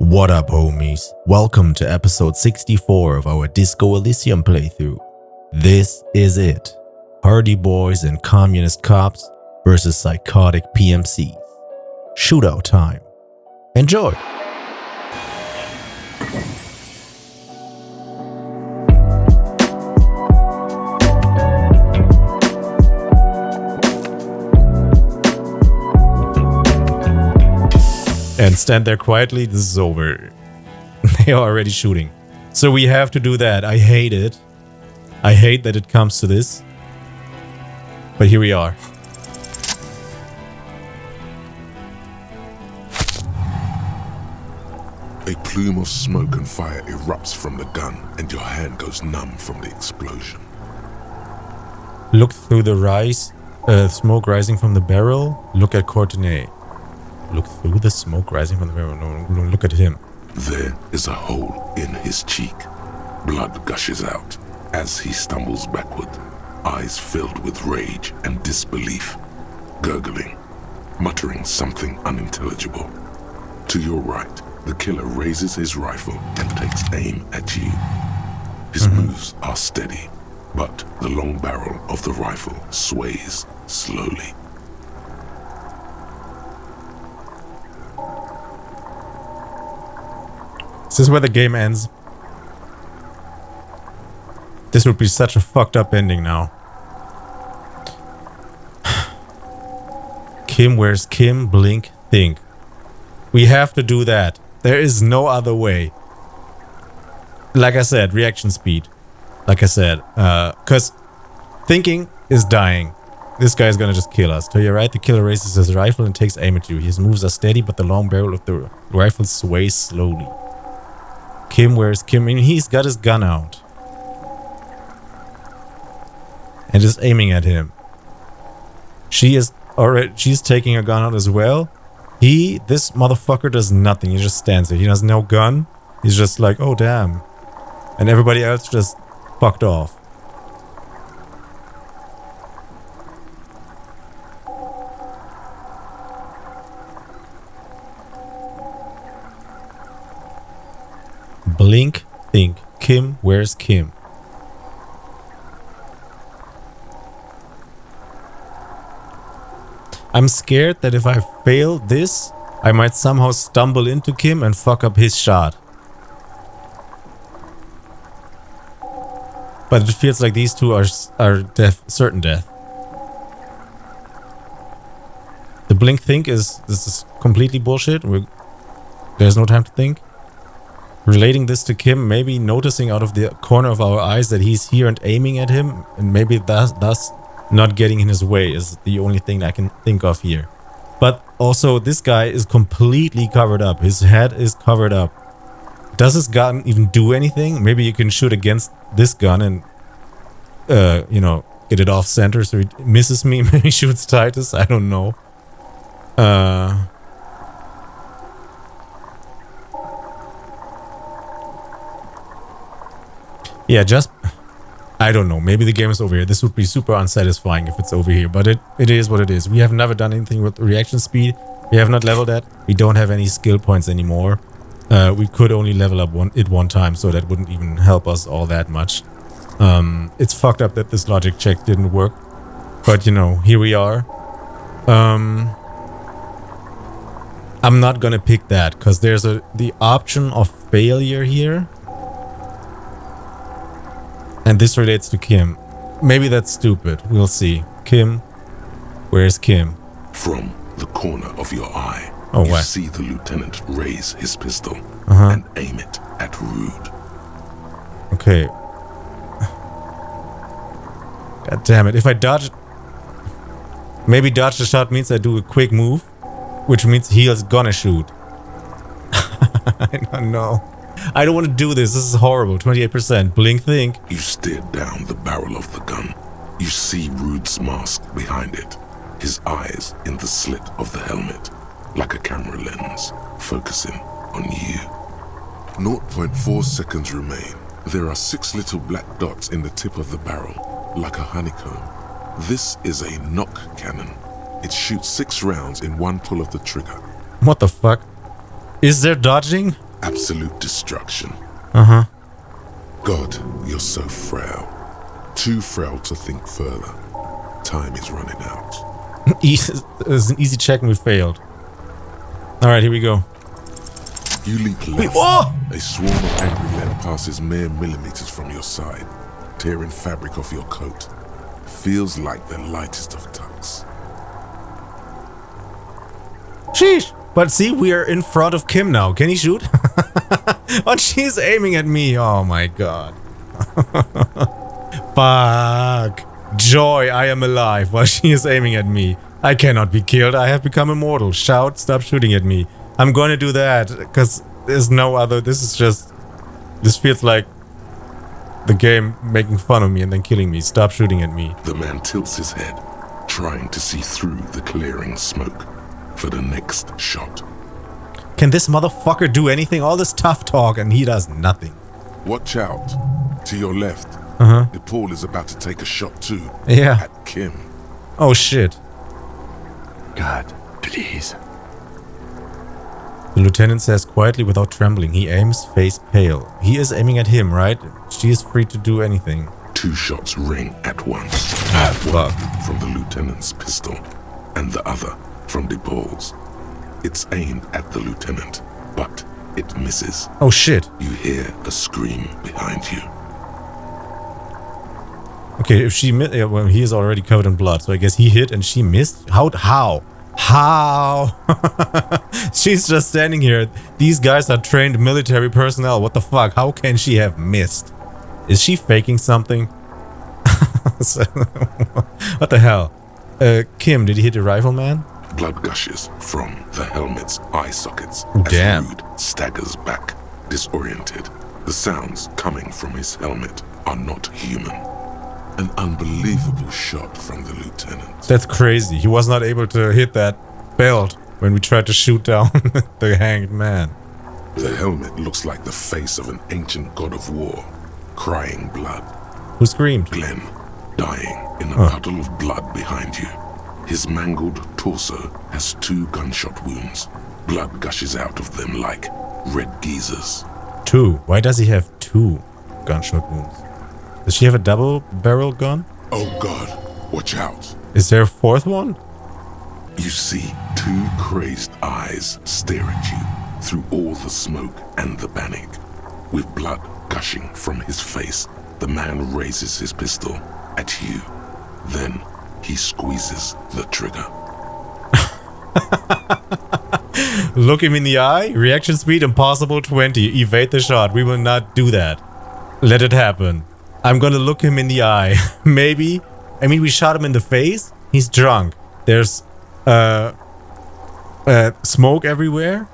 What up, homies? Welcome to episode 64 of our Disco Elysium playthrough. This is it. Hardy boys and communist cops versus psychotic PMCs. Shootout time. Enjoy! And stand there quietly, this is over. They are already shooting. So we have to do that. I hate it. I hate that it comes to this. But here we are. A plume of smoke and fire erupts from the gun, and your hand goes numb from the explosion. Look through the smoke rising from the barrel. Look at Courtenay. Look through the smoke rising from the barrel. No, look at him. There is a hole in his cheek. Blood gushes out as he stumbles backward, eyes filled with rage and disbelief, gurgling, muttering something unintelligible. To your right, the killer raises his rifle and takes aim at you. His moves are steady, but the long barrel of the rifle sways slowly. This is where the game ends. This would be such a fucked up ending now. Kim, where's Kim? Blink, think. We have to do that. There is no other way. Like I said, reaction speed. Like I said, because thinking is dying. This guy is gonna just kill us. To your right, the killer raises his rifle and takes aim at you. His moves are steady, but the long barrel of the rifle sways slowly. Kim, where's Kim? I mean, he's got his gun out. And is aiming at him. She's taking her gun out as well. This motherfucker does nothing. He just stands there. He has no gun. He's just like, oh damn. And everybody else just fucked off. Blink, think. Kim, where's Kim? I'm scared that if I fail this, I might somehow stumble into Kim and fuck up his shot. But it feels like these two are certain death. The blink think this is completely bullshit. There's no time to think. Relating this to Kim, maybe noticing out of the corner of our eyes that he's here and aiming at him, and maybe thus not getting in his way is the only thing I can think of here. But also, this guy is completely covered up. His head is covered up. Does his gun even do anything? Maybe you can shoot against this gun and, get it off center so it misses me. Maybe shoots Titus. I don't know. Yeah, I don't know. Maybe the game is over here. This would be super unsatisfying if it's over here, but it is what it is. We have never done anything with reaction speed. We have not leveled that. We don't have any skill points anymore. We could only level up one time, so that wouldn't even help us all that much. It's fucked up that this logic check didn't work, but here we are. I'm not gonna pick that because there's the option of failure here. And this relates to Kim. Maybe that's stupid. We'll see. Kim. Where's Kim? From the corner of your eye, you see the lieutenant raise his pistol and aim it at Rude. Okay. God damn it. If I dodge... Maybe dodge the shot means I do a quick move, which means he is gonna shoot. I don't know. I don't want to do this. This is horrible. 28%. Blink, think. You stare down the barrel of the gun. You see Rude's mask behind it. His eyes in the slit of the helmet, like a camera lens, focusing on you. 0.4 seconds remain. There are 6 little black dots in the tip of the barrel, like a honeycomb. This is a knock cannon. It shoots 6 rounds in one pull of the trigger. What the fuck? Is there dodging? Absolute destruction. Uh-huh. God, you're so frail. Too frail to think further. Time is running out. It's an easy check and we failed. Alright, here we go. You leap left. Whoa! A swarm of angry men passes mere millimeters from your side, tearing fabric off your coat. Feels like the lightest of tucks. Sheesh! But see, we are in front of Kim now. Can he shoot? Oh, she's aiming at me. Oh my god. Fuck. Joy, I am alive while she is aiming at me. I cannot be killed. I have become immortal. Shout, stop shooting at me. I'm gonna do that because there's no other. This feels like the game making fun of me and then killing me. Stop shooting at me. The man tilts his head, trying to see through the clearing smoke for the next shot. Can this motherfucker do anything? All this tough talk and he does nothing. Watch out. To your left. Uh-huh. The Paul is about to take a shot too. Yeah. At Kim. Oh shit. God, please. The lieutenant says quietly without trembling. He aims, face pale. He is aiming at him, right? She is free to do anything. 2 shots ring at once. Fuck. One from the lieutenant's pistol, and the other from DePaul's. It's aimed at the lieutenant, but it misses. Oh shit. You hear a scream behind you. Okay, if she missed, well, he is already covered in blood, so I guess he hit and she missed. How? She's just standing here. These guys are trained military personnel. What the fuck? How can she have missed? Is she faking something? What the hell? Kim, did he hit the rifleman? Blood gushes from the helmet's eye sockets as Damn. Rude staggers back, disoriented. The sounds coming from his helmet are not human. An unbelievable shot from the lieutenant. That's crazy. He was not able to hit that belt when we tried to shoot down the hanged man. The helmet looks like the face of an ancient god of war, crying blood. Who screamed? Glenn, dying in a puddle of blood behind you. His mangled torso has 2 gunshot wounds. Blood gushes out of them like red geysers. 2. Why does he have 2 gunshot wounds? Does she have a double-barrel gun? Oh God, watch out. Is there a 4th one? You see 2 crazed eyes stare at you through all the smoke and the panic. With blood gushing from his face, the man raises his pistol at you. Then he squeezes the trigger. Look him in the eye. Reaction speed impossible 20. Evade the shot. We will not do that. Let it happen. I'm gonna look him in the eye. Maybe. I mean, we shot him in the face. He's drunk. There's smoke everywhere.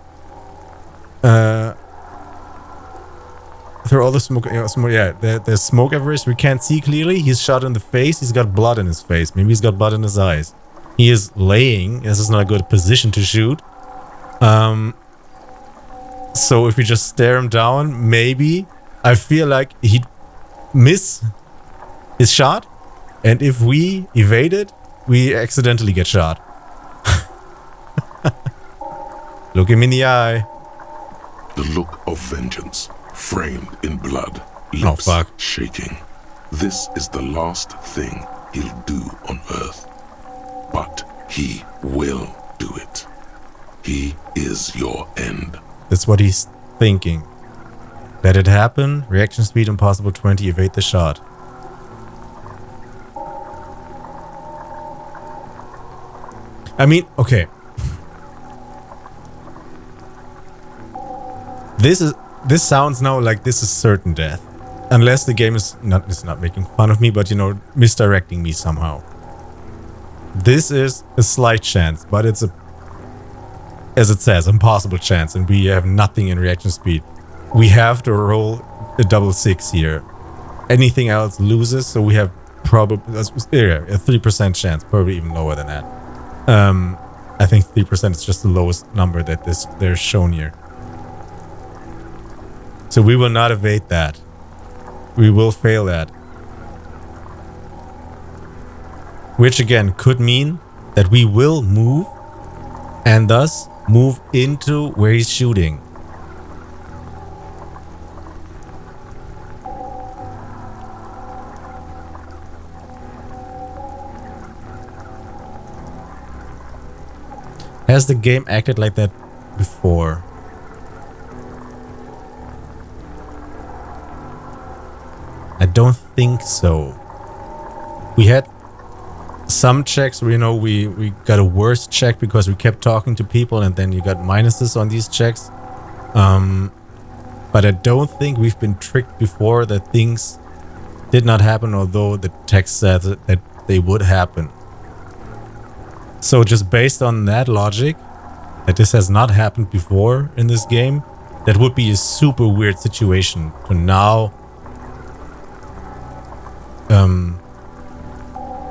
Through all the smoke, there's smoke everywhere, so we can't see clearly. He's shot in the face. He's got blood in his face. Maybe he's got blood in his eyes. He is laying. This is not a good position to shoot. So if we just stare him down, maybe. I feel like he'd miss his shot. And if we evade it, we accidentally get shot. Look him in the eye. The look of vengeance, framed in blood, Oh, lips fuck. shaking. This is the last thing he'll do on Earth. But he will do it. He is your end. That's what he's thinking. Let it happen. Reaction speed impossible 20. Evade the shot. I mean, okay. This sounds now like this is certain death. Unless the game is not making fun of me, but, you know, misdirecting me somehow. This is a slight chance, but it's a, as it says, impossible chance, and we have nothing in reaction speed. We have to roll a double 6 here. Anything else loses, so we have probably a 3% chance, probably even lower than that. I think 3% is just the lowest number that they're shown here. So we will not evade that. We will fail that. Which again could mean that we will move and thus move into where he's shooting. Has the game acted like that before? I don't think so. We had some checks where, you know, we got a worse check because we kept talking to people, and then you got minuses on these checks. But I don't think we've been tricked before that things did not happen, although the text said that they would happen. So just based on that logic, that this has not happened before in this game, that would be a super weird situation to now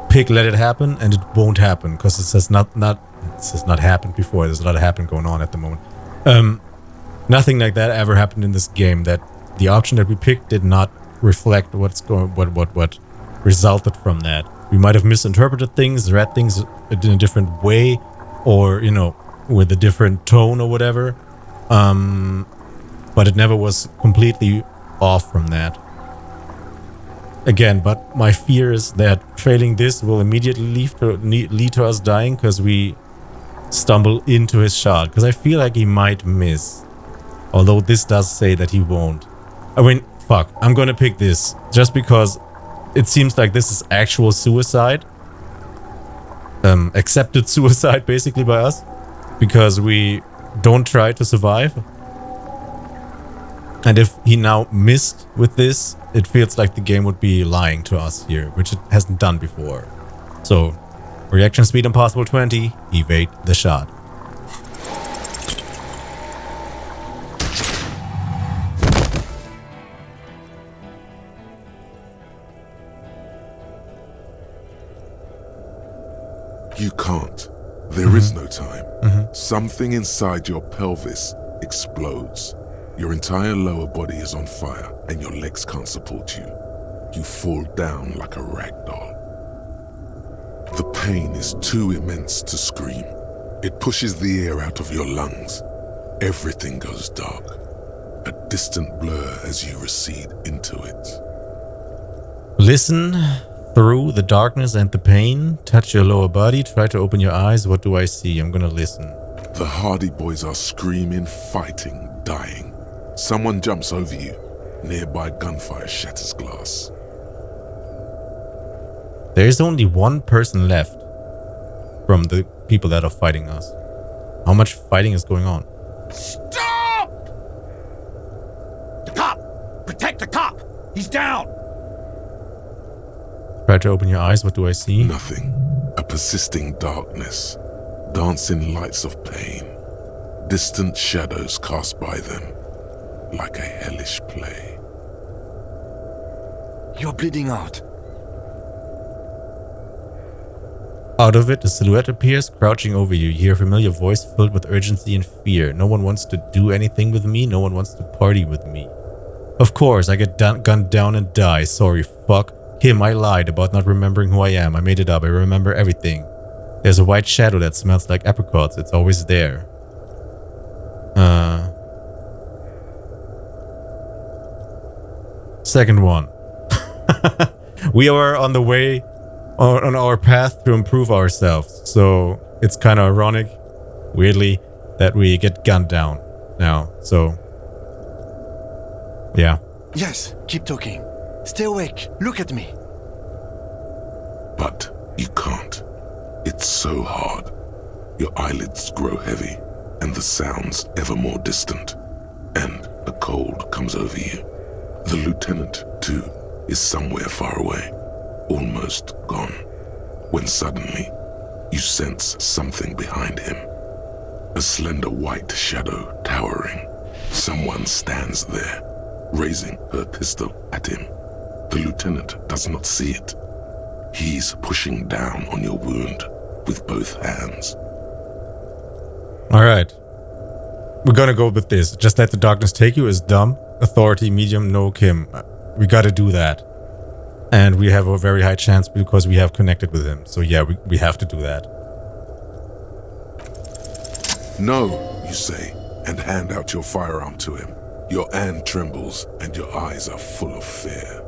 pick let it happen, and it won't happen because it says not happened before. There's a lot of happening going on at the moment. Nothing like that ever happened in this game. That the option that we picked did not reflect what resulted from that. We might have misinterpreted things, read things in a different way, or, you know, with a different tone or whatever. But it never was completely off from that. Again, but my fear is that failing this will immediately lead to us dying because we stumble into his shot. Because I feel like he might miss. Although this does say that he won't. I mean, fuck, I'm gonna pick this just because it seems like this is actual suicide. Accepted suicide basically by us. Because we don't try to survive. And if he now missed with this, it feels like the game would be lying to us here, which it hasn't done before. So, reaction speed impossible 20, evade the shot. You can't. There is no time. Something inside your pelvis explodes. Your entire lower body is on fire and your legs can't support you. You fall down like a rag doll. The pain is too immense to scream. It pushes the air out of your lungs. Everything goes dark. A distant blur as you recede into it. Listen through the darkness and the pain. Touch your lower body. Try to open your eyes. What do I see? I'm gonna listen. The Hardy Boys are screaming, fighting, dying. Someone jumps over you. Nearby gunfire shatters glass. There is only one person left from the people that are fighting us. How much fighting is going on? Stop! The cop! Protect the cop! He's down! Try to open your eyes. What do I see? Nothing. A persisting darkness. Dancing lights of pain. Distant shadows cast by them. Like a hellish play. You're bleeding out. Out of it, a silhouette appears, crouching over you. You hear a familiar voice filled with urgency and fear. No one wants to do anything with me. No one wants to party with me. Of course, I get gunned down and die. Sorry, fuck. Him, I lied about not remembering who I am. I made it up. I remember everything. There's a white shadow that smells like apricots. It's always there. Second one. We are on the way, on our path to improve ourselves. So it's kind of ironic, weirdly, that we get gunned down now. So, yeah. Yes, keep talking. Stay awake. Look at me. But you can't. It's so hard. Your eyelids grow heavy, and the sounds ever more distant. And a cold comes over you. The lieutenant, too, is somewhere far away, almost gone, when suddenly you sense something behind him. A slender white shadow towering. Someone stands there, raising her pistol at him. The lieutenant does not see it. He's pushing down on your wound with both hands. Alright. We're gonna go with this. Just let the darkness take you is dumb. Authority, medium, no Kim. We gotta do that. And we have a very high chance because we have connected with him. So yeah, we have to do that. No, you say, and hand out your firearm to him. Your hand trembles and your eyes are full of fear.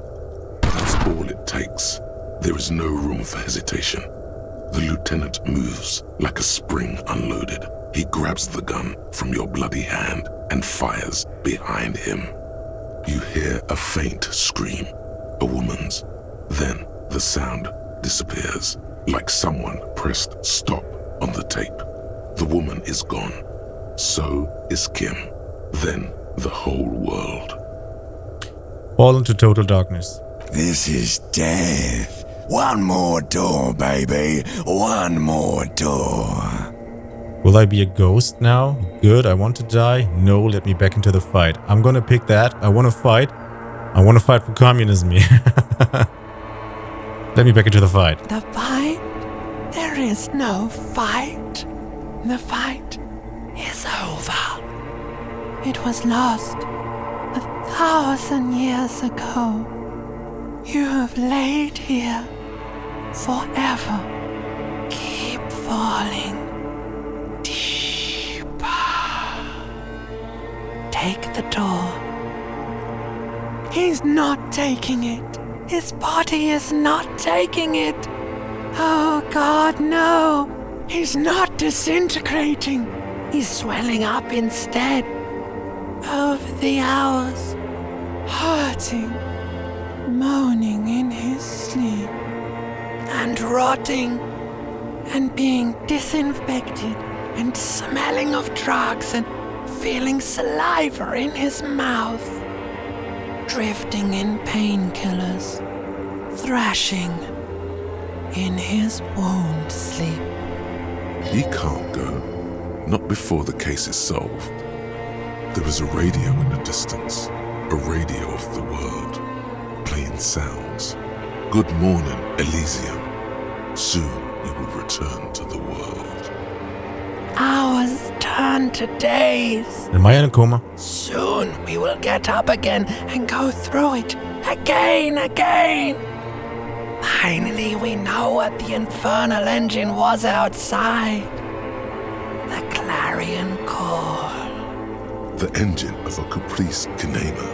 That's all it takes. There is no room for hesitation. The lieutenant moves like a spring unloaded. He grabs the gun from your bloody hand and fires behind him. You hear a faint scream, a woman's. Then the sound disappears, like someone pressed stop on the tape. The woman is gone. So is Kim. Then the whole world. Fall into total darkness. This is death. One more door, baby. One more door. Will I be a ghost now? Good, I want to die. No, let me back into the fight. I'm gonna pick that. I want to fight. I want to fight for communism. Let me back into the fight. The fight? There is no fight. The fight is over. It was lost 1,000 years ago. You have laid here forever. Keep falling deeper. Take the door. He's not taking it. His body is not taking it. Oh God, no. He's not disintegrating. He's swelling up instead. Over the hours, hurting, moaning in his sleep, and rotting, and being disinfected, and smelling of drugs, and feeling saliva in his mouth, drifting in painkillers, thrashing in his wound sleep. He can't go. Not before the case is solved. There is a radio in the distance, a radio of the world, playing sounds. Good morning, Elysium. Soon you will return to the world. Hours turn to days. Am I in a coma? Soon we will get up again and go through it again. Finally we know what the infernal engine was outside. The clarion call. The engine of a Caprice Kinema.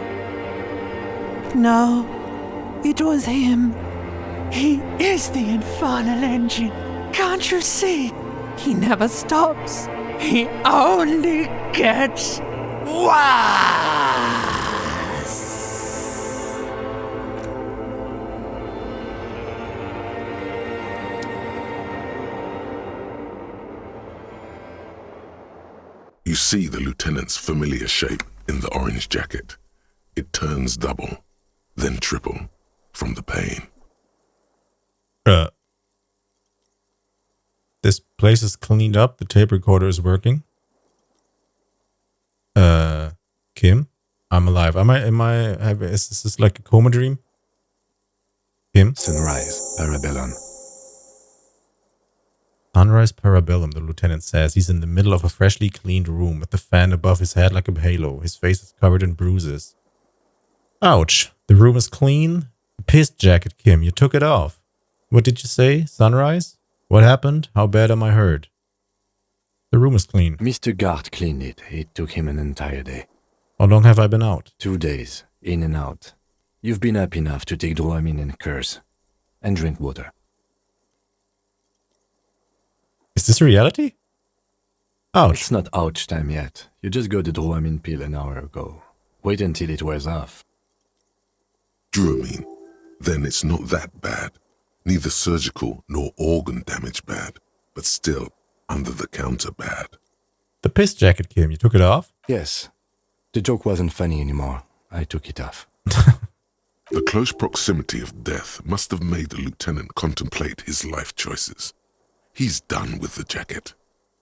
No, it was him. He is the infernal engine. Can't you see? He never stops. He only gets worse. You see the lieutenant's familiar shape in the orange jacket. It turns double, then triple, from the pain. This place is cleaned up. The tape recorder is working. Kim? I'm alive. Is this like a coma dream? Kim? Sunrise, Parabellum. Sunrise Parabellum, the lieutenant says. He's in the middle of a freshly cleaned room with the fan above his head like a halo. His face is covered in bruises. Ouch. The room is clean. The piss jacket, Kim. You took it off. What did you say? Sunrise? What happened? How bad am I hurt? The room is clean. Mr. Gart cleaned it. It took him an entire day. How long have I been out? 2 days, in and out. You've been up enough to take Dramamine and curse. And drink water. Is this reality? Ouch. It's not ouch time yet. You just got the Dramamine pill an hour ago. Wait until it wears off. Dramamine. Then it's not that bad. Neither surgical nor organ damage bad, but still under-the-counter bad. The piss jacket, Kim. You took it off? Yes. The joke wasn't funny anymore. I took it off. The close proximity of death must have made the lieutenant contemplate his life choices. He's done with the jacket.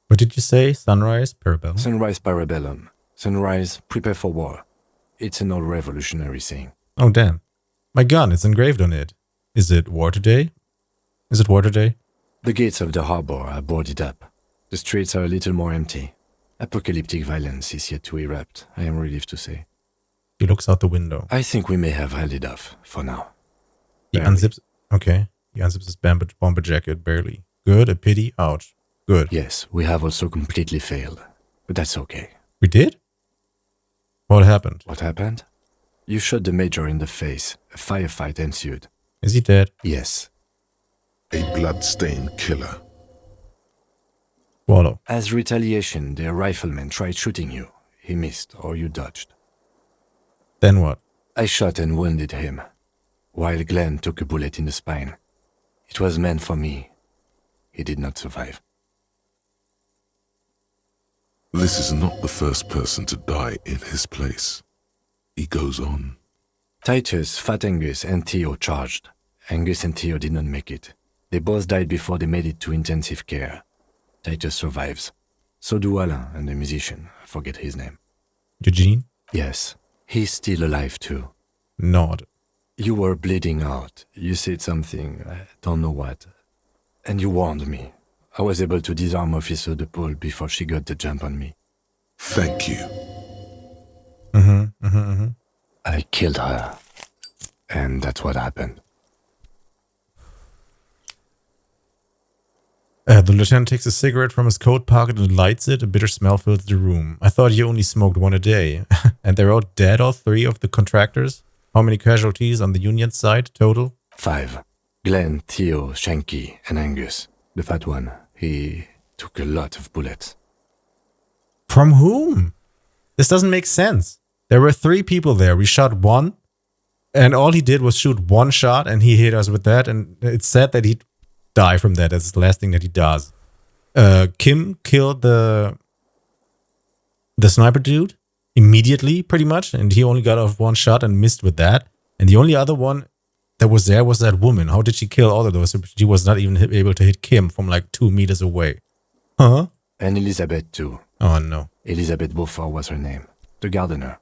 What did you say? Sunrise Parabellum? Sunrise Parabellum. Sunrise, prepare for war. It's an old revolutionary saying. Oh, damn. My gun, it's engraved on it. Is it war today? Is it war today? The gates of the harbor are boarded up. The streets are a little more empty. Apocalyptic violence is yet to erupt, I am relieved to say. He looks out the window. I think we may have held it off, for now. He unzips... Okay. He unzips his bomber jacket, barely. Good, a pity, ouch. Good. Yes, we have also completely failed. But that's okay. We did? What happened? What happened? You shot the major in the face. A firefight ensued. Is he dead? Yes. A blood-stained killer. Swallow. As retaliation, their rifleman tried shooting you. He missed, or you dodged. Then what? I shot and wounded him, while Glenn took a bullet in the spine. It was meant for me. He did not survive. This is not the first person to die in his place. He goes on. Titus, Fat Angus, and Theo charged. Angus and Theo did not make it. They both died before they made it to intensive care. Titus survives. So do Alain and the musician. I forget his name. Eugene? Yes, he's still alive too. Nod. You were bleeding out. You said something, I don't know what. And you warned me. I was able to disarm Officer DePaul before she got the jump on me. Thank you. I killed her. And that's what happened. The lieutenant takes a cigarette from his coat pocket and lights it. A bitter smell fills the room. I thought you only smoked one a day. And they're all dead, all three of the contractors? How many casualties on the Union side total? 5. Glenn, Theo, Shanky, and Angus. The fat one. He took a lot of bullets. From whom? This doesn't make sense. There were 3 people there. We shot one. And all he did was shoot one shot and he hit us with that. And it's said that he'd die from that. That's the last thing that he does. Kim killed the sniper dude immediately, pretty much. And he only got off one shot and missed with that. And the only other one that was there was that woman. How did she kill all of those? She was not even able to hit Kim from like 2 meters away. Huh? And Elizabeth too. Oh, no. Elizabeth Beaufort was her name. The gardener.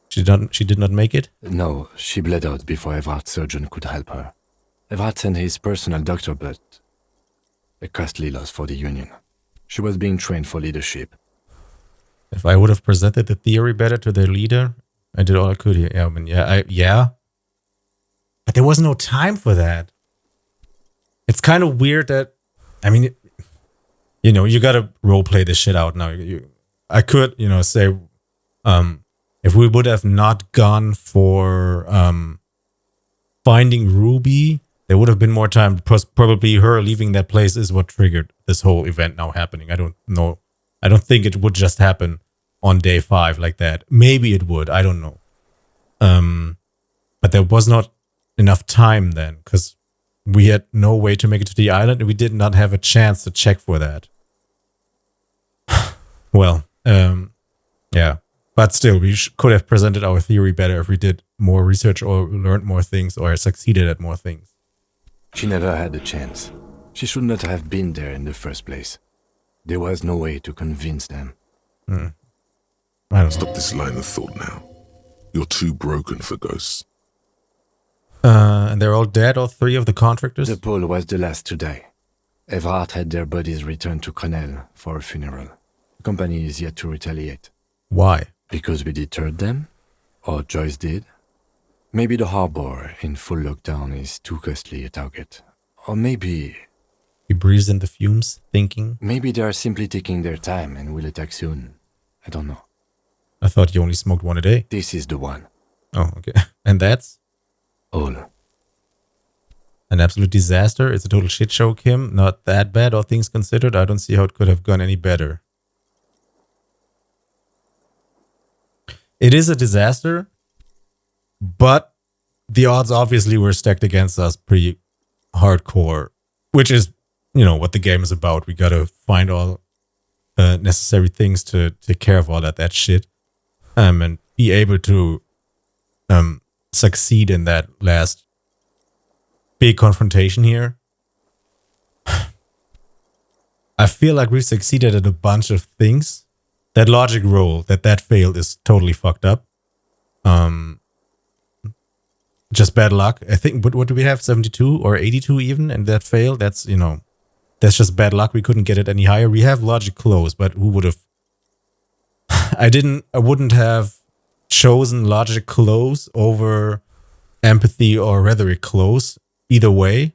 She did not make it? No, she bled out before Everard's surgeon could help her. Everard sent his personal doctor, but a costly loss for the Union. She was being trained for leadership. If I would have presented the theory better to their leader, I did all I could here. Yeah, I mean, yeah. But there was no time for that. It's kind of weird that, I mean, you gotta roleplay this shit out now. I could, say, if we would have not gone for finding Ruby, there would have been more time. Probably her leaving that place is what triggered this whole event now happening. I don't know. I don't think it would just happen on day 5 like that. Maybe it would. I don't know. But there was not enough time then because we had no way to make it to the island and we did not have a chance to check for that. Well, yeah. But still, we could have presented our theory better if we did more research or learned more things or succeeded at more things. She never had a chance. She should not have been there in the first place. There was no way to convince them. I don't know. Stop this line of thought now. You're too broken for ghosts. And they're all dead, all 3 of the contractors? DePaul was the last to die. Everard had their bodies returned to Crenel for a funeral. The company is yet to retaliate. Why? Because we deterred them? Or Joyce did? Maybe the harbor in full lockdown is too costly a target. Or maybe... He breathes in the fumes, thinking. Maybe they are simply taking their time and will attack soon. I don't know. I thought you only smoked one a day. This is the one. Oh, okay. And that's? All. An absolute disaster. It's a total shit show, Kim. Not that bad, all things considered. I don't see how it could have gone any better. It is a disaster, but the odds obviously were stacked against us pretty hardcore, which is, what the game is about. We gotta find all necessary things to take care of all that shit, and be able to succeed in that last big confrontation here. I feel like we've succeeded at a bunch of things. That logic roll, that failed is totally fucked up. Just bad luck. I think, what do we have? 72 or 82 even? And that failed? That's, that's just bad luck. We couldn't get it any higher. We have logic close, but who would have... I wouldn't have chosen logic close over empathy or rhetoric close either way,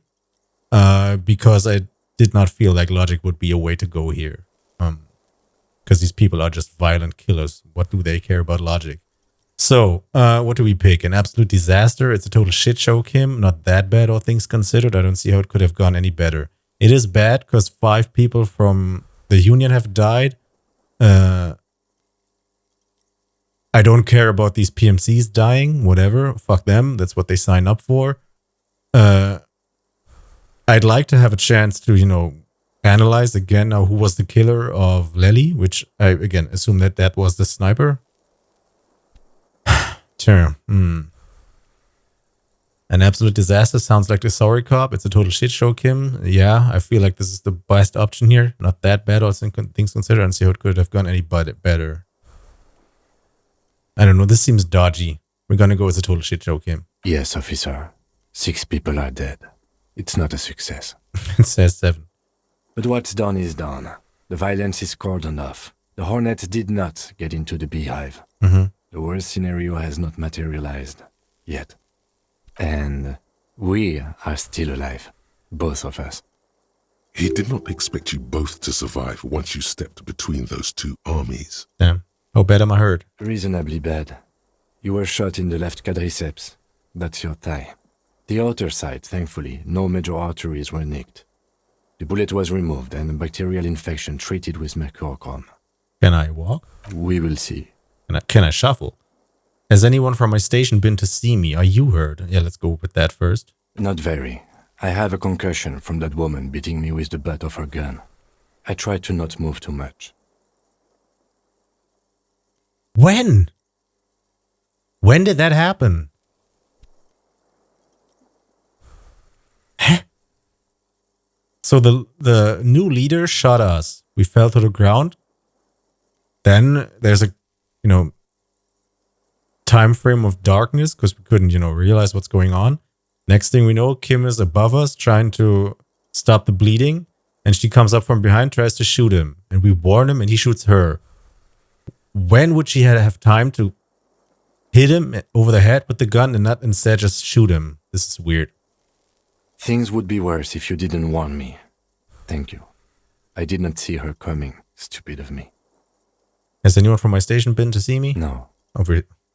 because I did not feel like logic would be a way to go here. Because these people are just violent killers. What do they care about logic? So, what do we pick? An absolute disaster? It's a total shit show, Kim. Not that bad, all things considered. I don't see how it could have gone any better. It is bad because 5 people from The Union have died. I don't care about these PMCs dying, whatever. Fuck them. That's what they sign up for. I'd like to have a chance to, analyze again now who was the killer of Lely, which I, again, assume that was the sniper. Sure. An absolute disaster sounds like the sorry cop. It's a total shit show, Kim. Yeah, I feel like this is the best option here. Not that bad, all things considered, and see how it could have gone any better. I don't know, this seems dodgy. We're gonna go with a total shit show, Kim. Yes, officer. 6 people are dead. It's not a success. It says 7. But what's done is done. The violence is cordoned off. The Hornets did not get into the beehive. Mm-hmm. The worst scenario has not materialized. Yet. And we are still alive. Both of us. He did not expect you both to survive once you stepped between those two armies. Damn. How bad am I hurt? Reasonably bad. You were shot in the left quadriceps. That's your thigh. The outer side, thankfully, no major arteries were nicked. The bullet was removed and a bacterial infection treated with mercurochrome. Can I walk? We will see. Can I shuffle? Has anyone from my station been to see me? Are you hurt? Yeah, let's go with that first. Not very. I have a concussion from that woman beating me with the butt of her gun. I try to not move too much. When? When did that happen? Huh? So the new leader shot us. We fell to the ground. Then there's a, time frame of darkness because we couldn't, realize what's going on. Next thing we know, Kim is above us trying to stop the bleeding. And she comes up from behind, tries to shoot him. And we warn him and he shoots her. When would she have time to hit him over the head with the gun and not instead just shoot him? This is weird. Things would be worse if you didn't warn me. Thank you. I did not see her coming. Stupid of me. Has anyone from my station been to see me? No. Of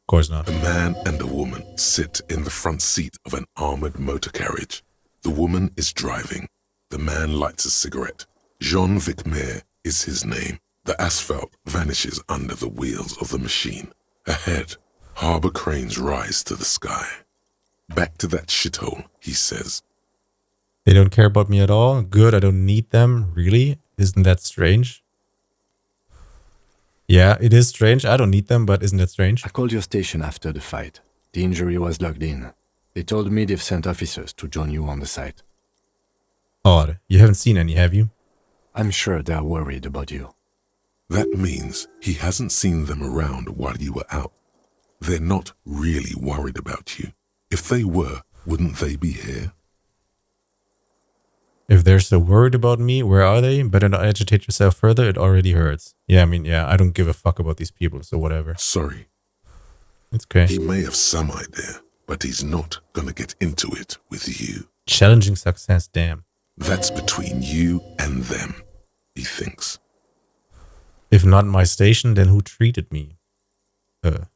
course not. A man and a woman sit in the front seat of an armored motor carriage. The woman is driving. The man lights a cigarette. Jean Vicmer is his name. The asphalt vanishes under the wheels of the machine. Ahead, harbor cranes rise to the sky. Back to that shithole, he says. They don't care about me at all? Good, I don't need them. Really? Isn't that strange? Yeah, it is strange. I don't need them, but isn't that strange? I called your station after the fight. The injury was logged in. They told me they've sent officers to join you on the site. Odd. You haven't seen any, have you? I'm sure they're worried about you. That means he hasn't seen them around while you were out. They're not really worried about you. If they were, wouldn't they be here? If they're so worried about me, where are they? Better not agitate yourself further, it already hurts. Yeah, I don't give a fuck about these people, so whatever. Sorry. It's okay. He may have some idea, but he's not gonna get into it with you. Challenging success, damn. That's between you and them, he thinks. If not my station, then who treated me?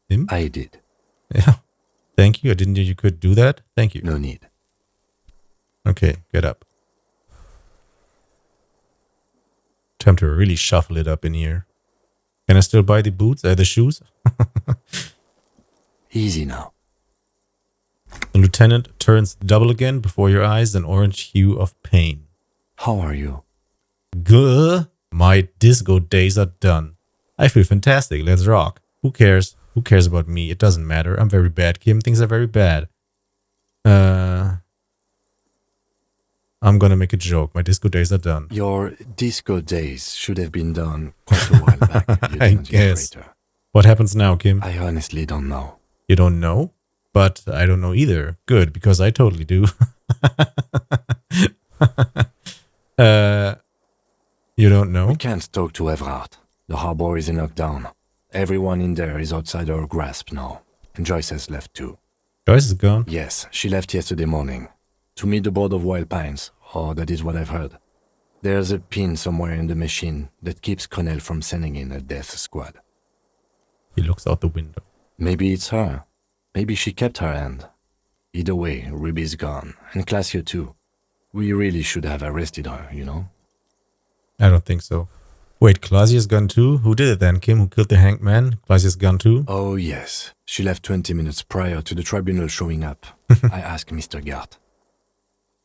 Him? I did. Yeah. Thank you. I didn't know you could do that. Thank you. No need. Okay, get up. Time to really shuffle it up in here. Can I still buy the boots? The shoes? Easy now. The lieutenant turns double again before your eyes, an orange hue of pain. How are you? Good. My disco days are done. I feel fantastic. Let's rock. Who cares? Who cares about me? It doesn't matter. I'm very bad, Kim. Things are very bad. I'm gonna make a joke. My disco days are done. Your disco days should have been done quite a while back. You I didn't guess. integrate her. What happens now, Kim? I honestly don't know. You don't know? But I don't know either. Good, because I totally do. You don't know? We can't talk to Everard. The harbor is in lockdown. Everyone in there is outside our grasp now. And Joyce has left too. Joyce is gone. Yes, she left yesterday morning. To meet the board of Wild Pines, or that is what I've heard. There's a pin somewhere in the machine that keeps Connell from sending in a death squad. He looks out the window. Maybe it's her. Maybe she kept her hand. Either way, Ruby's gone, and Classio too. We really should have arrested her, you know? I don't think so. Wait, Clausia's gone too? Who did it then, Kim? Who killed the hanged man? Clausia's gone too? Oh, yes. She left 20 minutes prior to the tribunal showing up. I asked Mr. Gart.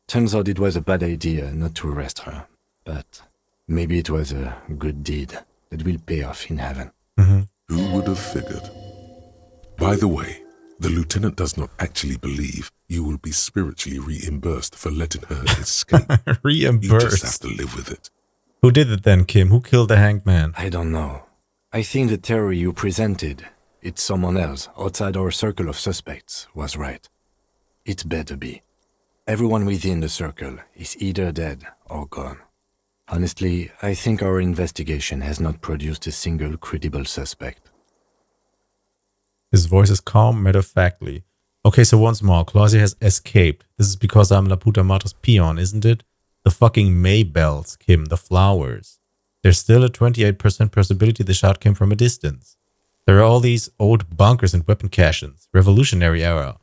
Turns out it was a bad idea not to arrest her. But maybe it was a good deed that will pay off in heaven. Who would have figured? By the way, the lieutenant does not actually believe you will be spiritually reimbursed for letting her escape. You just have to live with it. Who did it then, Kim? Who killed the hanged man? I don't know. I think the theory you presented, it's someone else outside our circle of suspects, was right. It better be. Everyone within the circle is either dead or gone. Honestly, I think our investigation has not produced a single credible suspect. His voice is calm, matter-of-factly. Okay, so once more, Clausia has escaped. This is because I'm La Puta Madre's peon, isn't it? The fucking Maybells, Kim, the flowers. There's still a 28% possibility the shot came from a distance. There are all these old bunkers and weapon caches. Revolutionary era.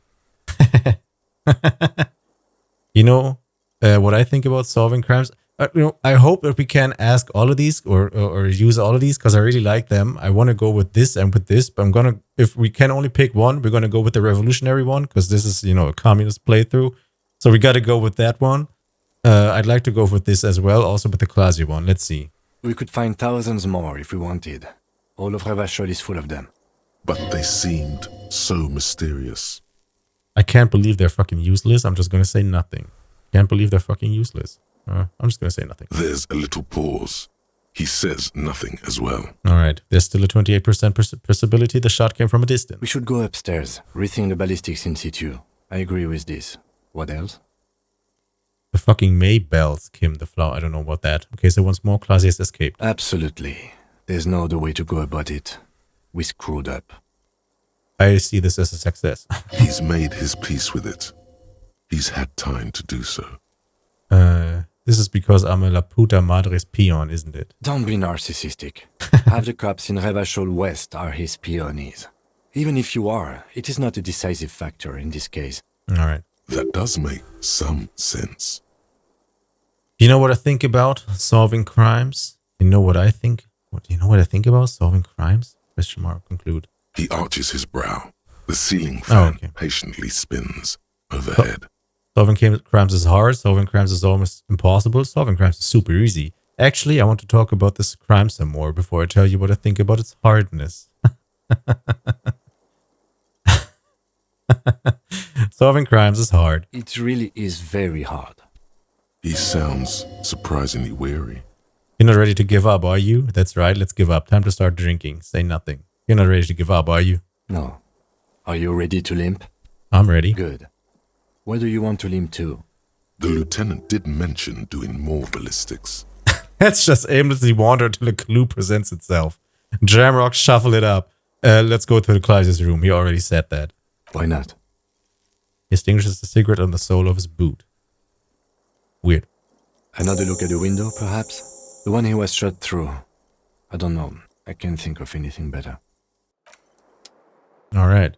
You know what I think about solving crimes? I hope that we can ask all of these or use all of these because I really like them. I want to go with this and with this, but if we can only pick one, we're going to go with the revolutionary one because this is, a communist playthrough. So we got to go with that one. I'd like to go with this as well, also with the Clausia one. Let's see. We could find thousands more if we wanted. All of Revachol is full of them. But they seemed so mysterious. I can't believe they're fucking useless. I'm just going to say nothing. Can't believe they're fucking useless. I'm just going to say nothing. There's a little pause. He says nothing as well. All right. There's still a 28% possibility the shot came from a distance. We should go upstairs, rethink the ballistics in situ. I agree with this. What else? The fucking Maybells, Kim, the flower. I don't know about that. Okay, so once more, Clausia has escaped. Absolutely. There's no other way to go about it. We screwed up. I see this as a success. He's made his peace with it. He's had time to do so. This is because I'm a La Puta Madre's peon, isn't it? Don't be narcissistic. Half the cops in Revachol West are his peonies. Even if you are, it is not a decisive factor in this case. All right. That does make some sense. You know what I think about solving crimes? You know what I think? You know what I think about solving crimes? Question mark, conclude. He arches his brow. The ceiling fan patiently spins overhead. Solving crimes is hard. Solving crimes is almost impossible. Solving crimes is super easy. Actually, I want to talk about this crime some more before I tell you what I think about its hardness. Solving crimes is hard. It really is very hard. He sounds surprisingly weary. You're not ready to give up, are you? That's right, let's give up. Time to start drinking. Say nothing. You're not ready to give up, are you? No. Are you ready to limp? I'm ready. Good. Where do you want to limp to? The lieutenant did mention doing more ballistics. Let's just aimlessly wander until a clue presents itself. Jamrock, shuffle it up. Let's go to the Clausia's room. He already said that. Why not? He extinguishes the cigarette on the sole of his boot. Weird. Another look at the window, perhaps? The one he was shot through. I don't know. I can't think of anything better. Alright.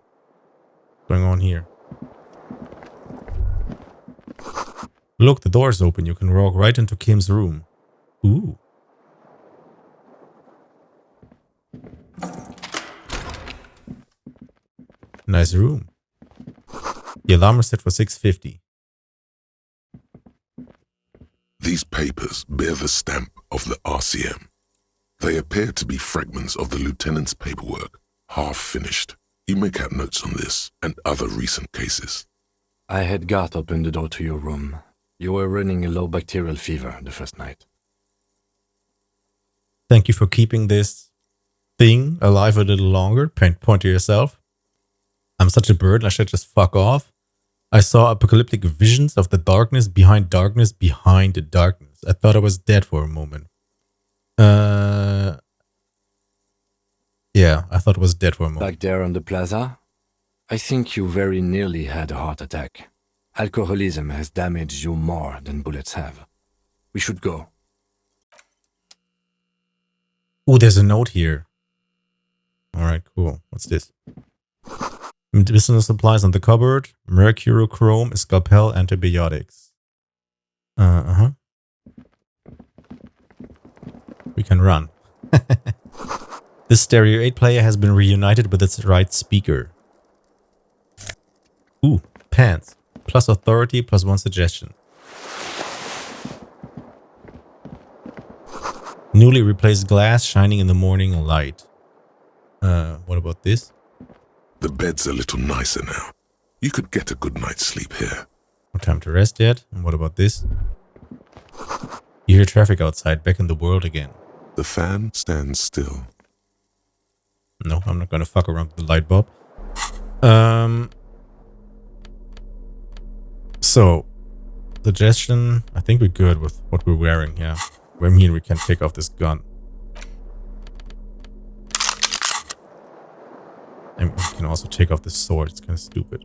What's going on here? Look, the door is open. You can walk right into Kim's room. Ooh. Nice room. The alarm is set for 6:50. These papers bear the stamp of the RCM. They appear to be fragments of the lieutenant's paperwork, half finished. You make out notes on this and other recent cases. I had Gart open the door to your room. You were running a low bacterial fever the first night. Thank you for keeping this thing alive a little longer. Point to yourself. I'm such a bird, I should just fuck off. I saw apocalyptic visions of the darkness behind darkness behind the darkness. I thought I was dead for a moment. Yeah, I thought I was dead for a moment. Back there on the plaza? I think you very nearly had a heart attack. Alcoholism has damaged you more than bullets have. We should go. Ooh, there's a note here. Alright, cool. What's this? Medicinal supplies on the cupboard. Mercurochrome, scalpel, antibiotics. We can run. This Stereo 8 player has been reunited with its right speaker. Ooh, pants. Plus authority, plus 1 suggestion. Newly replaced glass shining in the morning light. What about this? The bed's a little nicer now. You could get a good night's sleep here. No time to rest yet. And what about this? You hear traffic outside, back in the world again. The fan stands still. No, I'm not gonna fuck around with the light bulb. So, suggestion, I think we're good with what we're wearing, yeah. I mean, we can take off this gun. And we can also take off this sword, it's kind of stupid.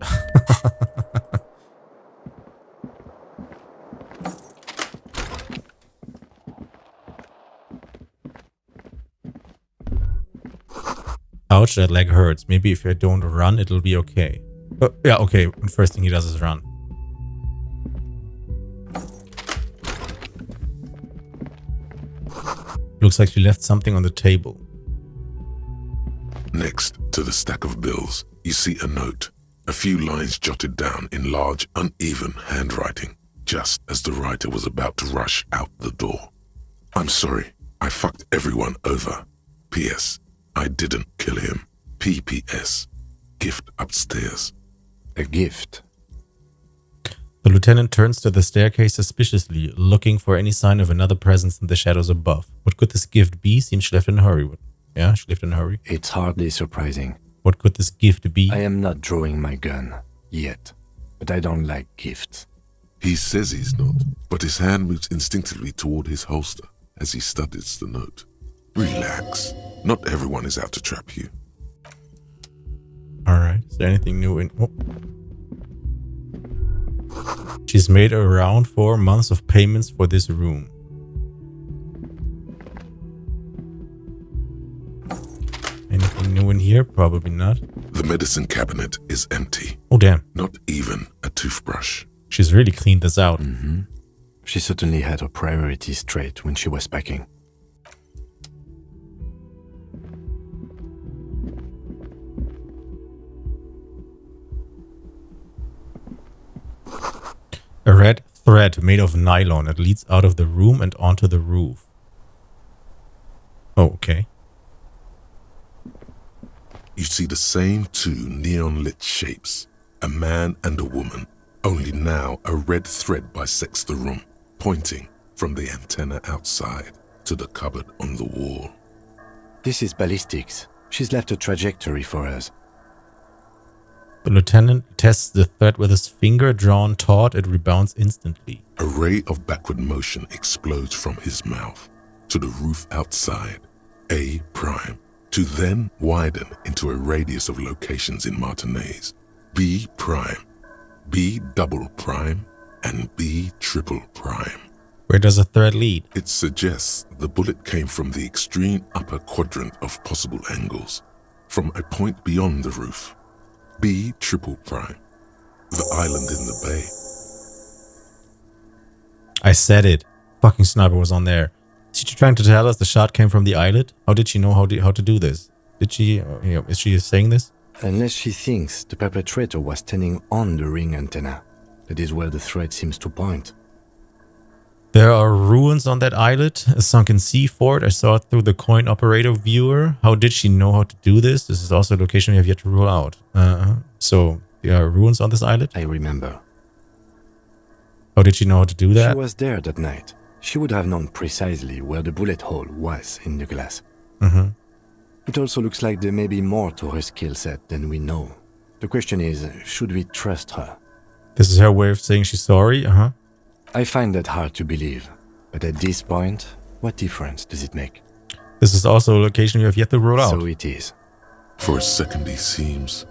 Ouch, that leg hurts. Maybe if I don't run, it'll be okay. Yeah, okay. The first thing he does is run. Looks like she left something on the table. Next to the stack of bills, you see a note. A few lines jotted down in large, uneven handwriting, just as the writer was about to rush out the door. I'm sorry, I fucked everyone over. P.S. I didn't kill him. P.P.S. Gift upstairs. A gift? The lieutenant turns to the staircase suspiciously, looking for any sign of another presence in the shadows above. What could this gift be? Seems she left in a hurry. Yeah, she left in a hurry. It's hardly surprising. What could this gift be? I am not drawing my gun. Yet. But I don't like gifts. He says he's not, but his hand moves instinctively toward his holster as he studies the note. Relax. Not everyone is out to trap you. Alright, is there anything new in... Oh. She's made around 4 months of payments for this room. Anything new in here? Probably not. The medicine cabinet is empty. Oh, damn. Not even a toothbrush. She's really cleaned this out. Mm-hmm. She certainly had her priorities straight when she was packing. A red thread made of nylon that leads out of the room and onto the roof. Oh, okay. You see the same 2 neon-lit shapes, a man and a woman, only now a red thread bisects the room, pointing from the antenna outside to the cupboard on the wall. This is ballistics. She's left a trajectory for us. The lieutenant tests the thread with his finger drawn taut. It rebounds instantly. A ray of backward motion explodes from his mouth to the roof outside, A prime, to then widen into a radius of locations in Martinez, B prime, B double prime, and B triple prime. Where does the thread lead? It suggests the bullet came from the extreme upper quadrant of possible angles, from a point beyond the roof. B triple prime, the island in the bay. I said it. Fucking sniper was on there. Is she trying to tell us the shot came from the islet? How did she know how to do this? Did she, is she saying this? Unless she thinks the perpetrator was standing on the ring antenna. That is where the thread seems to point. There are ruins on that islet, a sunken sea fort. I saw it through the coin operator viewer. How did she know how to do this? This is also a location we have yet to rule out. So, there are ruins on this islet? I remember. How did she know how to do that? She was there that night. She would have known precisely where the bullet hole was in the glass. Mm-hmm. It also looks like there may be more to her skill set than we know. The question is, should we trust her? This is her way of saying she's sorry? Uh-huh. I find that hard to believe. But at this point, what difference does it make? This is also a location we have yet to rule out. So it is. For a second he seems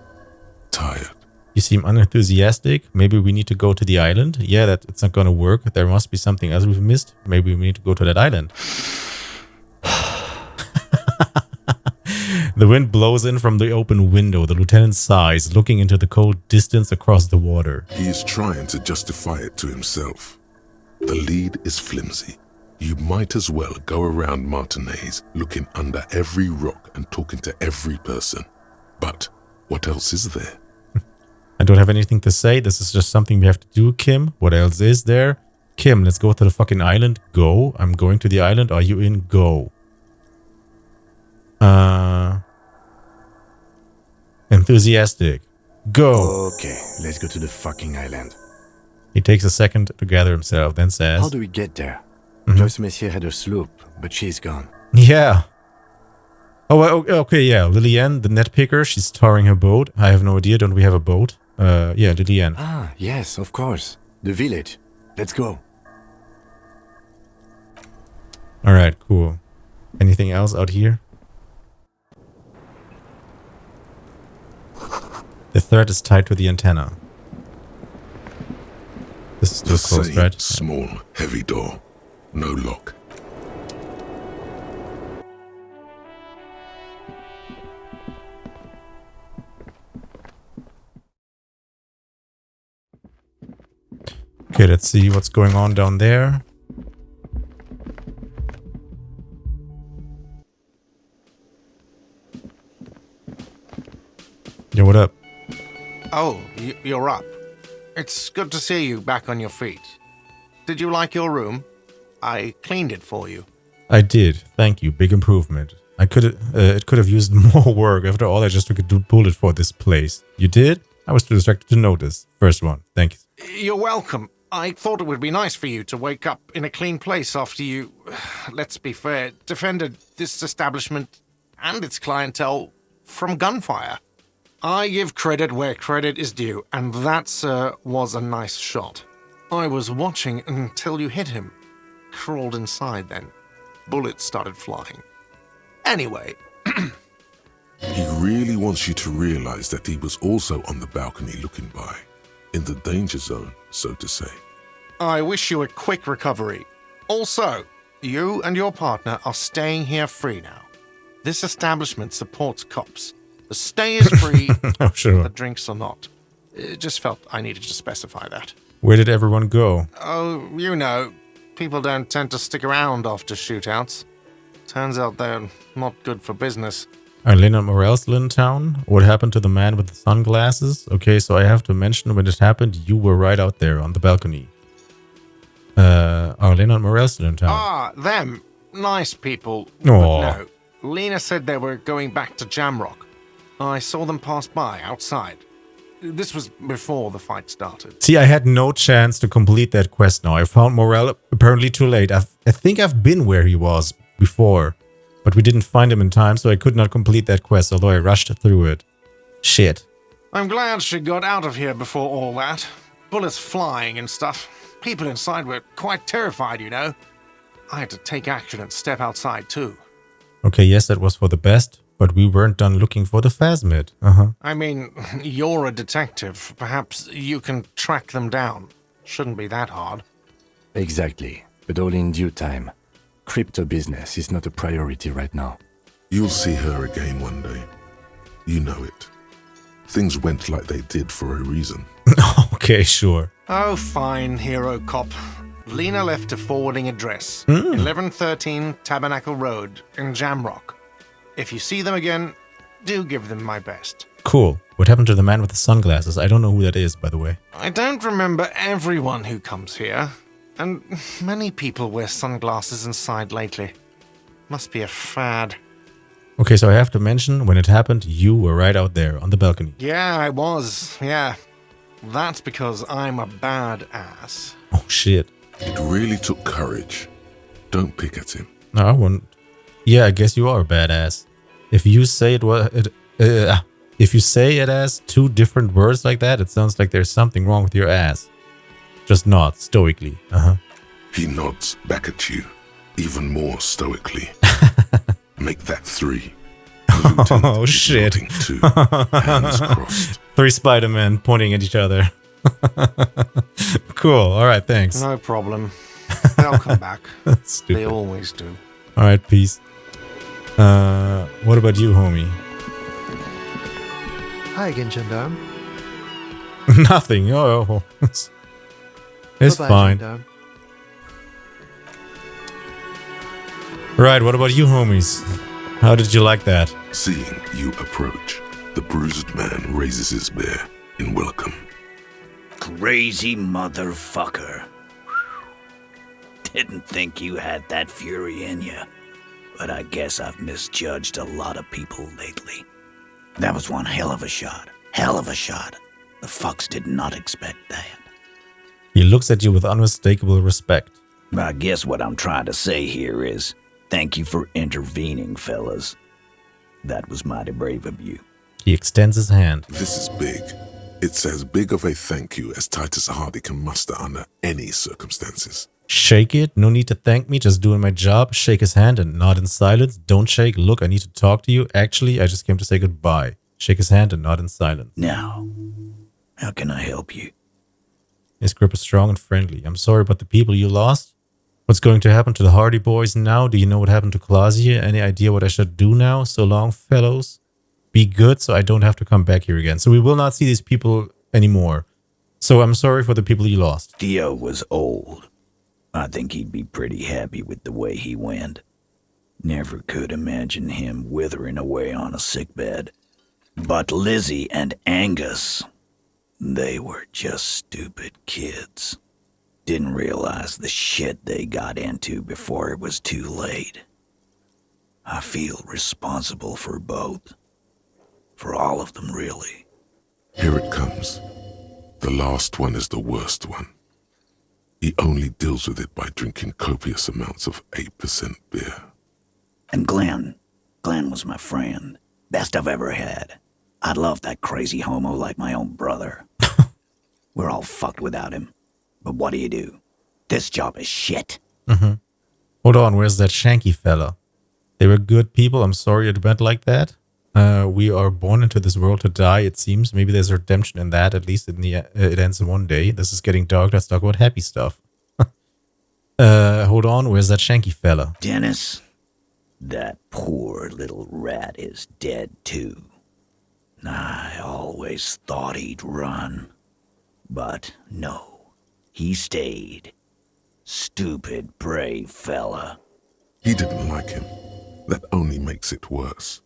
tired. You seem unenthusiastic. Maybe we need to go to the island. Yeah, it's not gonna work. There must be something else we've missed. Maybe we need to go to that island. The wind blows in from the open window. The lieutenant sighs, looking into the cold distance across the water. He is trying to justify it to himself. The lead is flimsy. You might as well go around Martinez looking under every rock and talking to every person. But what else is there? I don't have anything to say. This is just something we have to do, Kim. What else is there? Kim, let's go to the fucking island. Go. I'm going to the island. Are you in? Go. Enthusiastic. Go. Okay, let's go to the fucking island. He takes a second to gather himself, then says... How do we get there? Mhm. Joyce Messier had a sloop, but she's gone. Yeah. Oh, okay, yeah. Lillian, the net picker, she's towing her boat. I have no idea. Don't we have a boat? Yeah, Lillian. Ah, yes, of course. The village. Let's go. Alright, cool. Anything else out here? The thread is tied to the antenna. This is too The close, same right? small, heavy door. No lock. Okay, let's see what's going on down there. Yeah, what up? Oh, you're up. It's good to see you back on your feet. Did you like your room? I cleaned it for you. I did. Thank you. Big improvement. It could have used more work. After all, I just took a bullet for this place. You did? I was too distracted to notice. First one. Thank you. You're welcome. I thought it would be nice for you to wake up in a clean place after you, let's be fair, defended this establishment and its clientele from gunfire. I give credit where credit is due, and that, sir, was a nice shot. I was watching until you hit him. Crawled inside then. Bullets started flying. Anyway. He really wants you to realize that he was also on the balcony looking by. In the danger zone, so to say. I wish you a quick recovery. Also, you and your partner are staying here free now. This establishment supports cops. The stay is free, Oh, sure. the drinks are not. It just felt I needed to specify that. Where did everyone go? Oh, you know, people don't tend to stick around after shootouts. Turns out they're not good for business. Are Lynn and Morel still in town? What happened to the man with the sunglasses? Okay, so I have to mention when it happened, you were right out there on the balcony. Are Lynn and Morel still in town? Ah, them. Nice people. Aw. But no. Lena said they were going back to Jamrock. I saw them pass by outside. This was before the fight started. See, I had no chance to complete that quest now. I found Morel apparently too late. I think I've been where he was before, but we didn't find him in time, so I could not complete that quest, although I rushed through it. Shit. I'm glad she got out of here before all that. Bullets flying and stuff. People inside were quite terrified, you know. I had to take action and step outside too. Okay, yes, that was for the best, but we weren't done looking for the phasmid. I mean, you're a detective. Perhaps you can track them down. Shouldn't be that hard. Exactly, but all in due time. Crypto business is not a priority right now. You'll see her again one day. You know it. Things went like they did for a reason. Okay, sure. Oh, fine, hero cop. Lena left a forwarding address. 1113 Tabernacle Road in Jamrock. If you see them again, do give them my best. Cool. What happened to the man with the sunglasses? I don't know who that is, by the way. I don't remember everyone who comes here, and many people wear sunglasses inside lately. Must be a fad. Okay, so I have to mention, when it happened, you were right out there on the balcony. Yeah, I was, yeah. That's because I'm a badass. Oh, shit. It really took courage. Don't pick at him. No, I wouldn't. Yeah, I guess you are a badass. If you say if you say it as two different words like that, it sounds like there's something wrong with your ass. Just nod stoically. He nods back at you, even more stoically. Make that 3. Oh, shit. 2. Hands crossed. 3 Spider-Men pointing at each other. Cool. All right, thanks. No problem. They'll come back. Stupid. They always do. All right, peace. What about you, homie? Hi again, Gendarme. Nothing. Oh, it's Bye-bye, fine. Gendarme. Right, what about you, homies? How did you like that? Seeing you approach, the bruised man raises his bear in welcome. Crazy motherfucker. Didn't think you had that fury in you, but I guess I've misjudged a lot of people lately. That was one hell of a shot. Hell of a shot. The fucks did not expect that. He looks at you with unmistakable respect. I guess what I'm trying to say here is, thank you for intervening, fellas. That was mighty brave of you. He extends his hand. This is big. It's as big of a thank you as Titus Hardy can muster under any circumstances. Shake it. No need to thank me. Just doing my job. Shake his hand and nod in silence. Don't shake. Look, I need to talk to you. Actually, I just came to say goodbye. Shake his hand and nod in silence. Now, how can I help you? His grip is strong and friendly. I'm sorry about the people you lost. What's going to happen to the Hardy boys now? Do you know what happened to Klaasje? Any idea what I should do now? So long, fellows. Be good so I don't have to come back here again. So we will not see these people anymore. So I'm sorry for the people you lost. Theo was old. I think he'd be pretty happy with the way he went. Never could imagine him withering away on a sickbed. But Lizzie and Angus, they were just stupid kids. Didn't realize the shit they got into before it was too late. I feel responsible for both. For all of them, really. Here it comes. The last one is the worst one. He only deals with it by drinking copious amounts of 8% beer. And Glenn was my friend. Best I've ever had. I love that crazy homo like my own brother. We're all fucked without him. But what do? This job is shit. Hold on, where's that Shanky fella? They were good people. I'm sorry it went like that. We are born into this world to die, it seems. Maybe there's redemption in that, at least in the it ends in one day. This is getting dark. Let's talk about happy stuff. Hold on, where's that Shanky fella? Dennis, that poor little rat is dead too. I always thought he'd run. But no, he stayed. Stupid, brave fella. He didn't like him. That only makes it worse.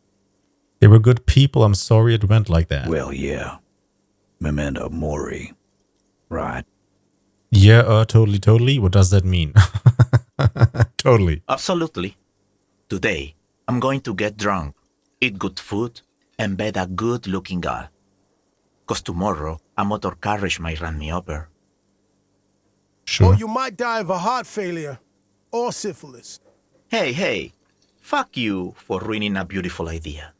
They were good people. I'm sorry it went like that. Well, yeah. Memento mori. Right. Yeah, totally. What does that mean? Totally. Absolutely. Today, I'm going to get drunk, eat good food, and bed a good-looking girl. 'Cause tomorrow, a motor carriage might run me over. Sure. Or you might die of a heart failure or syphilis. Hey. Fuck you for ruining a beautiful idea.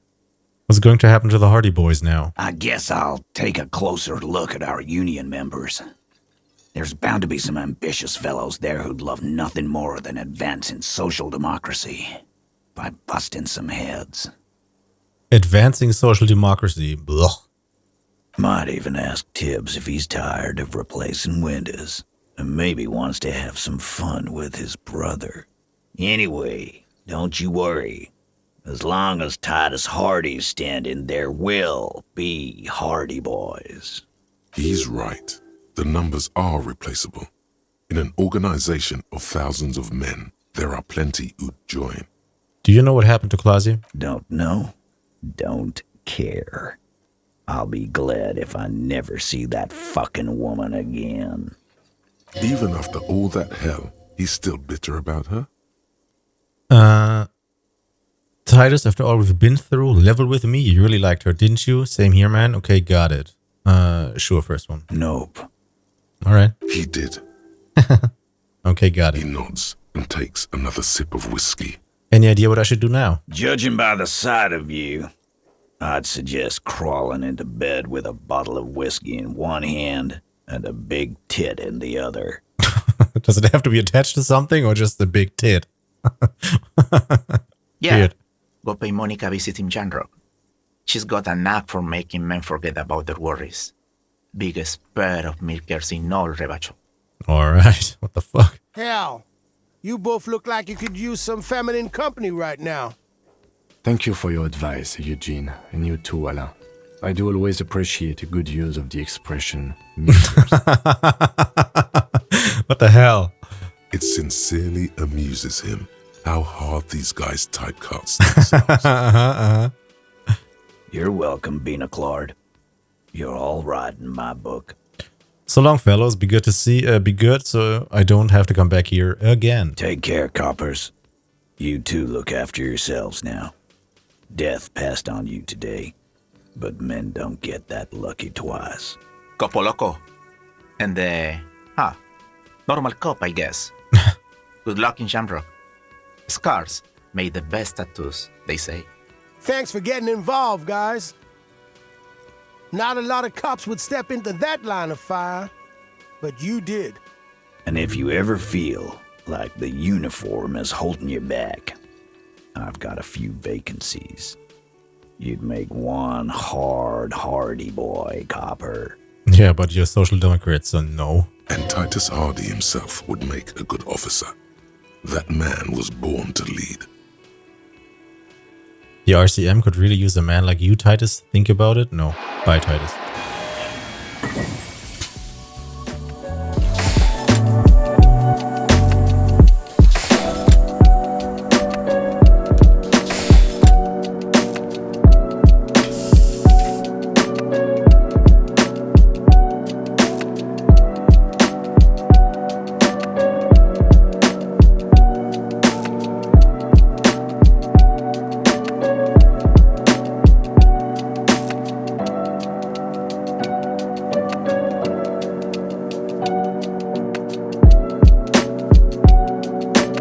What's going to happen to the Hardy boys now? I guess I'll take a closer look at our union members. There's bound to be some ambitious fellows there who'd love nothing more than advancing social democracy by busting some heads. Advancing social democracy. Blah. Might even ask Tibbs if he's tired of replacing windows and maybe wants to have some fun with his brother. Anyway, don't you worry. As long as Titus Hardy's standing, there will be Hardy boys. He's right. The numbers are replaceable. In an organization of thousands of men, there are plenty who'd join. Do you know what happened to Klaasje? Don't know. Don't care. I'll be glad if I never see that fucking woman again. Even after all that hell, he's still bitter about her? Titus, after all we've been through, level with me. You really liked her, didn't you? Same here, man. Okay, got it. Sure, first one. Nope. All right. He did. Okay, got He it. nods and takes another sip of whiskey. Any idea what I should do now? Judging by the sight of you, I'd suggest crawling into bed with a bottle of whiskey in one hand and a big tit in the other. Does it have to be attached to something or just a big tit? Yeah. Weird. Go pay Monica a visit in Janrock. She's got a knack for making men forget about their worries. Biggest pair of milkers in all Rebacho. All right. What the fuck? Hell, you both look like you could use some feminine company right now. Thank you for your advice, Eugene, and you too, Alain. I do always appreciate a good use of the expression milkers. What the hell? It sincerely amuses him. how hard these guys typecast themselves. You're welcome, Bina Claude. You're all right in my book. So long, fellows. Be good to see. Be good, so I don't have to come back here again. Take care, coppers. You two look after yourselves now. Death passed on you today, but men don't get that lucky twice. Copo loco. And normal cop, I guess. Good luck in Shamrock. Scars made the best tattoos, they say. Thanks for getting involved, guys. Not a lot of cops would step into that line of fire, but you did. And if you ever feel like the uniform is holding you back, I've got a few vacancies. You'd make one hardy boy, copper. Yeah, but you're a social democrat, so no. And Titus Hardy himself would make a good officer. That man was born to lead. The RCM could really use a man like you, Titus. Think about it. No. Bye, Titus.